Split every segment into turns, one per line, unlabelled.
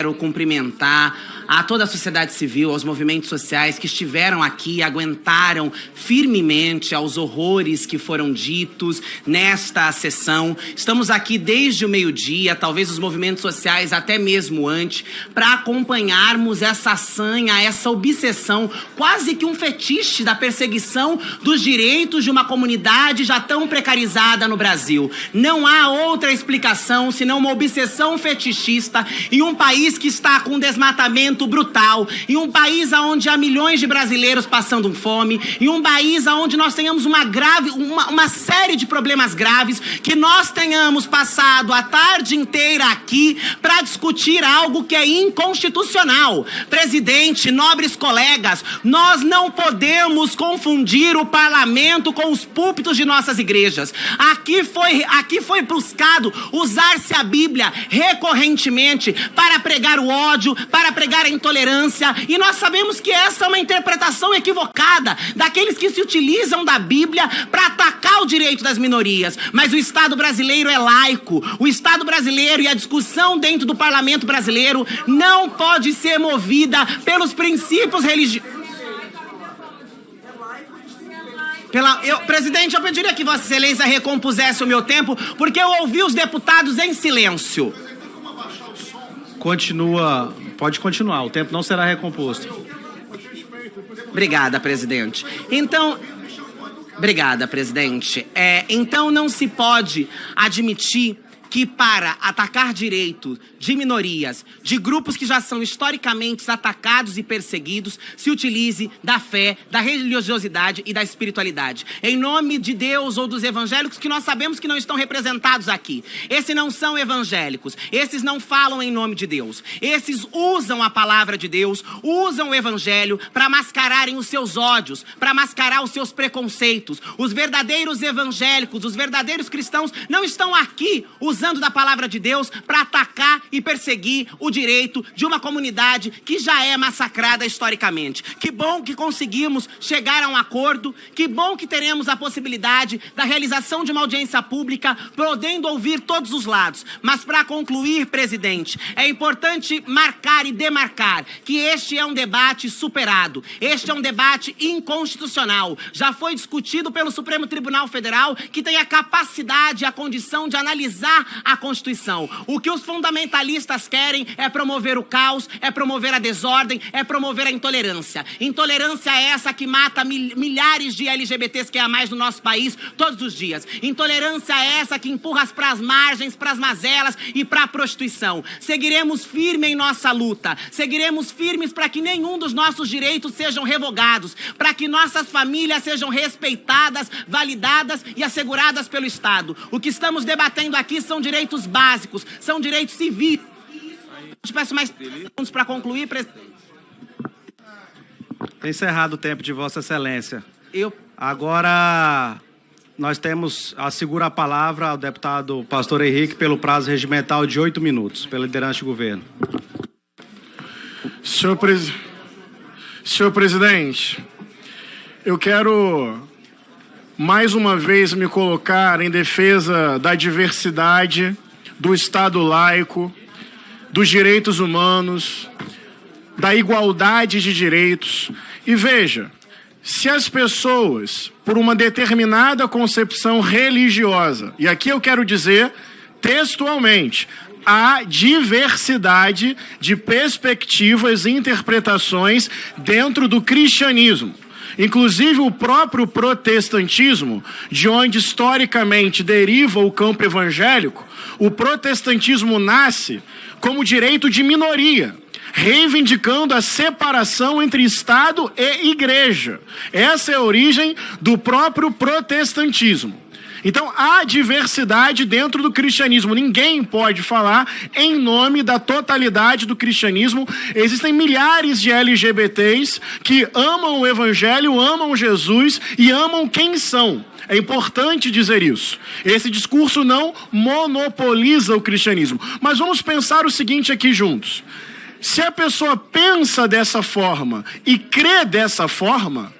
Quero cumprimentar a toda a sociedade civil, aos movimentos sociais que estiveram aqui e aguentaram firmemente aos horrores que foram ditos nesta sessão. Estamos aqui desde o meio-dia, talvez os movimentos sociais até mesmo antes, para acompanharmos essa sanha, essa obsessão, quase que um fetiche da perseguição dos direitos de uma comunidade já tão precarizada no Brasil. Não há outra explicação senão uma obsessão fetichista em um país que está com um desmatamento brutal, em um país onde há milhões de brasileiros passando fome, em um país onde nós tenhamos uma série de problemas graves, que nós tenhamos passado a tarde inteira aqui para discutir algo que é inconstitucional. Presidente, nobres colegas, nós não podemos confundir o parlamento com os púlpitos de nossas igrejas. Aqui foi buscado usar-se a Bíblia recorrentemente para pregar o ódio, para pregar a intolerância, e nós sabemos que essa é uma interpretação equivocada daqueles que se utilizam da Bíblia para atacar o direito das minorias. Mas o Estado brasileiro é laico, o Estado brasileiro e a discussão dentro do parlamento brasileiro não pode ser movida pelos princípios religiosos. Presidente, eu pediria que Vossa Excelência recompusesse o meu tempo, porque eu ouvi os deputados em silêncio.
Pode continuar, o tempo não será recomposto.
Obrigada, presidente. Obrigada, presidente. Então não se pode admitir que para atacar direitos de minorias, de grupos que já são historicamente atacados e perseguidos, se utilize da fé, da religiosidade e da espiritualidade. Em nome de Deus ou dos evangélicos que nós sabemos que não estão representados aqui. Esses não são evangélicos, esses não falam em nome de Deus. Esses usam a palavra de Deus, usam o evangelho para mascararem os seus ódios, para mascarar os seus preconceitos. Os verdadeiros evangélicos, os verdadeiros cristãos não estão aqui usando da palavra de Deus para atacar e perseguir o direito de uma comunidade que já é massacrada historicamente. Que bom que conseguimos chegar a um acordo, que bom que teremos a possibilidade da realização de uma audiência pública, podendo ouvir todos os lados. Mas para concluir, presidente, é importante marcar e demarcar que este é um debate superado, este é um debate inconstitucional. Já foi discutido pelo Supremo Tribunal Federal, que tem a capacidade e a condição de analisar a Constituição. O que os fundamentalistas querem é promover o caos, é promover a desordem, é promover a intolerância. Intolerância é essa que mata milhares de LGBTs que há mais no nosso país todos os dias. Intolerância é essa que empurra para as margens, para as mazelas e para a prostituição. Seguiremos firmes em nossa luta. Seguiremos firmes para que nenhum dos nossos direitos sejam revogados, para que nossas famílias sejam respeitadas, validadas e asseguradas pelo Estado. O que estamos debatendo aqui são direitos básicos, são direitos civis. Eu peço mais segundos para concluir, presidente.
Tem encerrado o tempo de Vossa Excelência. Agora, nós assegura a palavra ao deputado Pastor Henrique pelo prazo regimental de 8 minutos, pela liderança do governo.
Senhor presidente, eu quero mais uma vez me colocar em defesa da diversidade, do Estado laico, dos direitos humanos, da igualdade de direitos. E veja, se as pessoas, por uma determinada concepção religiosa, e aqui eu quero dizer textualmente, há diversidade de perspectivas e interpretações dentro do cristianismo. Inclusive o próprio protestantismo, de onde historicamente deriva o campo evangélico, o protestantismo nasce como direito de minoria, reivindicando a separação entre Estado e Igreja. Essa é a origem do próprio protestantismo. Então, há diversidade dentro do cristianismo. Ninguém pode falar em nome da totalidade do cristianismo. Existem milhares de LGBTs que amam o Evangelho, amam Jesus e amam quem são. É importante dizer isso. Esse discurso não monopoliza o cristianismo. Mas vamos pensar o seguinte aqui juntos. Se a pessoa pensa dessa forma e crê dessa forma,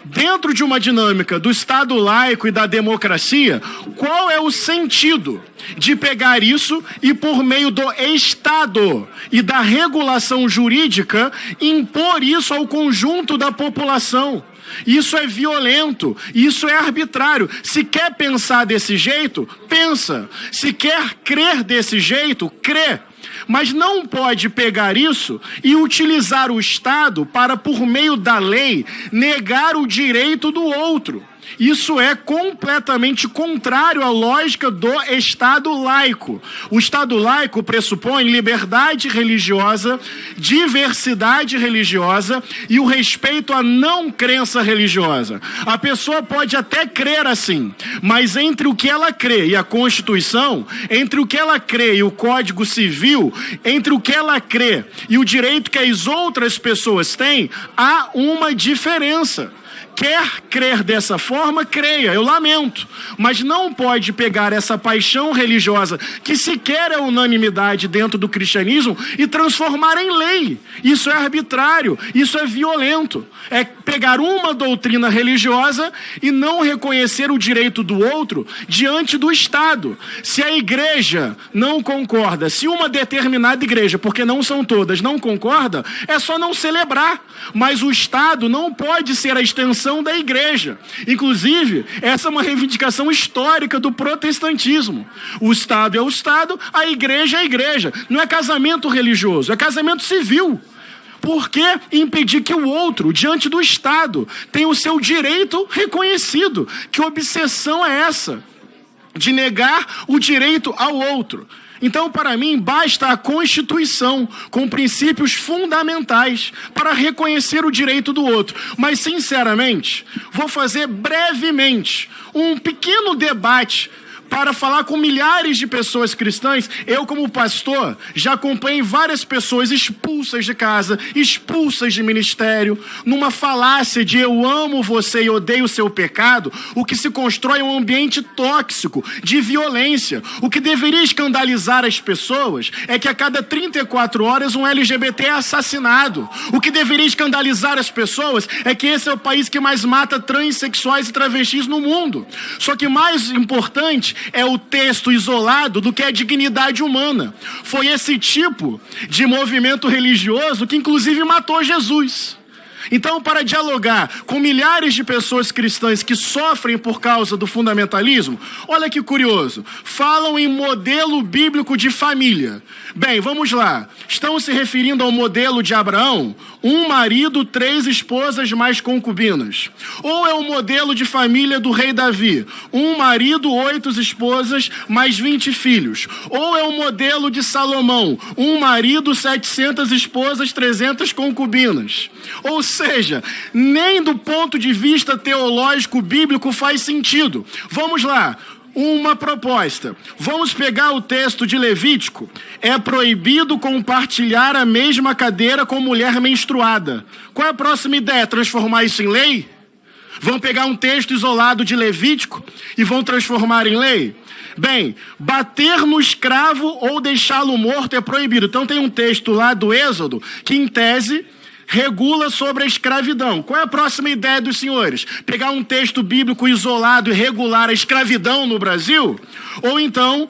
dentro de uma dinâmica do Estado laico e da democracia, qual é o sentido de pegar isso e, por meio do Estado e da regulação jurídica, impor isso ao conjunto da população? Isso é violento, isso é arbitrário. Se quer pensar desse jeito, pensa. Se quer crer desse jeito, crê. Mas não pode pegar isso e utilizar o Estado para, por meio da lei, negar o direito do outro. Isso é completamente contrário à lógica do Estado laico. O Estado laico pressupõe liberdade religiosa, diversidade religiosa e o respeito à não crença religiosa. A pessoa pode até crer assim, mas entre o que ela crê e a Constituição, entre o que ela crê e o Código Civil, entre o que ela crê e o direito que as outras pessoas têm, há uma diferença. Quer crer dessa forma, creia, eu lamento. Mas não pode pegar essa paixão religiosa, que sequer é unanimidade dentro do cristianismo, e transformar em lei. Isso é arbitrário, isso é violento. É pegar uma doutrina religiosa e não reconhecer o direito do outro diante do Estado. Se a igreja não concorda, se uma determinada igreja, porque não são todas, não concorda, é só não celebrar. Mas o Estado não pode ser a extensão da igreja. Inclusive, essa é uma reivindicação histórica do protestantismo. O Estado é o Estado, a igreja é a igreja. Não é casamento religioso, é casamento civil. Por que impedir que o outro, diante do Estado, tenha o seu direito reconhecido? Que obsessão é essa? De negar o direito ao outro. Então, para mim, basta a Constituição, com princípios fundamentais, para reconhecer o direito do outro. Mas, sinceramente, vou fazer brevemente um pequeno debate para falar com milhares de pessoas cristãs. Eu, como pastor, já acompanhei várias pessoas expulsas de casa, expulsas de ministério, numa falácia de eu amo você e odeio o seu pecado. O que se constrói é um ambiente tóxico, de violência. O que deveria escandalizar as pessoas é que a cada 34 horas um LGBT é assassinado. O que deveria escandalizar as pessoas é que esse é o país que mais mata transexuais e travestis no mundo. Só que mais importante é o texto isolado do que a dignidade humana. Foi esse tipo de movimento religioso que inclusive matou Jesus. Então, para dialogar com milhares de pessoas cristãs que sofrem por causa do fundamentalismo, olha que curioso, falam em modelo bíblico de família. Bem, vamos lá. Estão se referindo ao modelo de Abraão? 1 marido, 3 esposas mais concubinas. Ou é o modelo de família do rei Davi? 1 marido, 8 esposas mais 20 filhos. Ou é o modelo de Salomão? 1 marido, 700 esposas, 300 concubinas. Ou seja, nem do ponto de vista teológico bíblico faz sentido. Vamos lá. Uma proposta. Vamos pegar o texto de Levítico. É proibido compartilhar a mesma cadeira com mulher menstruada. Qual é a próxima ideia? Transformar isso em lei? Vão pegar um texto isolado de Levítico e vão transformar em lei? Bem, bater no escravo ou deixá-lo morto é proibido. Então tem um texto lá do Êxodo que, em tese, regula sobre a escravidão. Qual é a próxima ideia dos senhores? Pegar um texto bíblico isolado e regular a escravidão no Brasil? Ou então,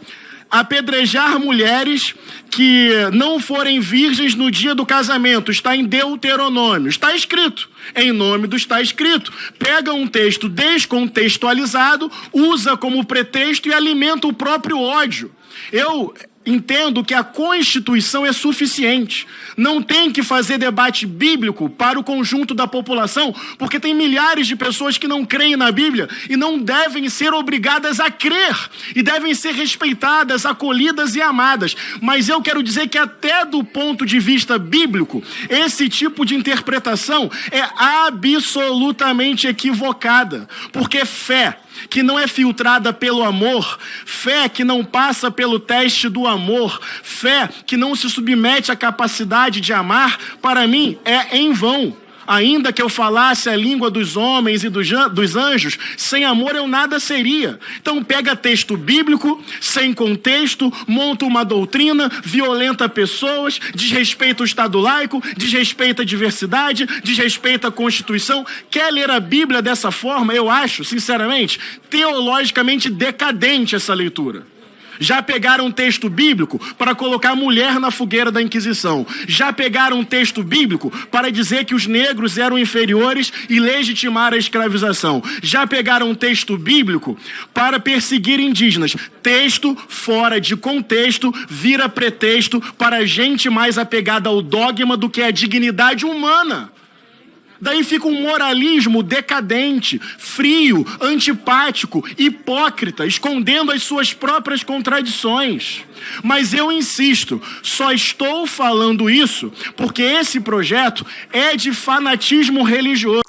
apedrejar mulheres que não forem virgens no dia do casamento? Está em Deuteronômio. Está escrito. Em nome do está escrito. Pega um texto descontextualizado, usa como pretexto e alimenta o próprio ódio. Eu entendo que a Constituição é suficiente. Não tem que fazer debate bíblico para o conjunto da população, porque tem milhares de pessoas que não creem na Bíblia e não devem ser obrigadas a crer, e devem ser respeitadas, acolhidas e amadas. Mas eu quero dizer que até do ponto de vista bíblico, esse tipo de interpretação é absolutamente equivocada, porque fé que não é filtrada pelo amor, fé que não passa pelo teste do amor, fé que não se submete à capacidade de amar, para mim é em vão. Ainda que eu falasse a língua dos homens e dos anjos, sem amor eu nada seria. Então pega texto bíblico, sem contexto, monta uma doutrina, violenta pessoas, desrespeita o Estado laico, desrespeita a diversidade, desrespeita a Constituição. Quer ler a Bíblia dessa forma? Eu acho, sinceramente, teologicamente decadente essa leitura. Já pegaram um texto bíblico para colocar a mulher na fogueira da Inquisição. Já pegaram um texto bíblico para dizer que os negros eram inferiores e legitimar a escravização. Já pegaram um texto bíblico para perseguir indígenas. Texto fora de contexto vira pretexto para gente mais apegada ao dogma do que à dignidade humana. Daí fica um moralismo decadente, frio, antipático, hipócrita, escondendo as suas próprias contradições. Mas eu insisto, só estou falando isso porque esse projeto é de fanatismo religioso.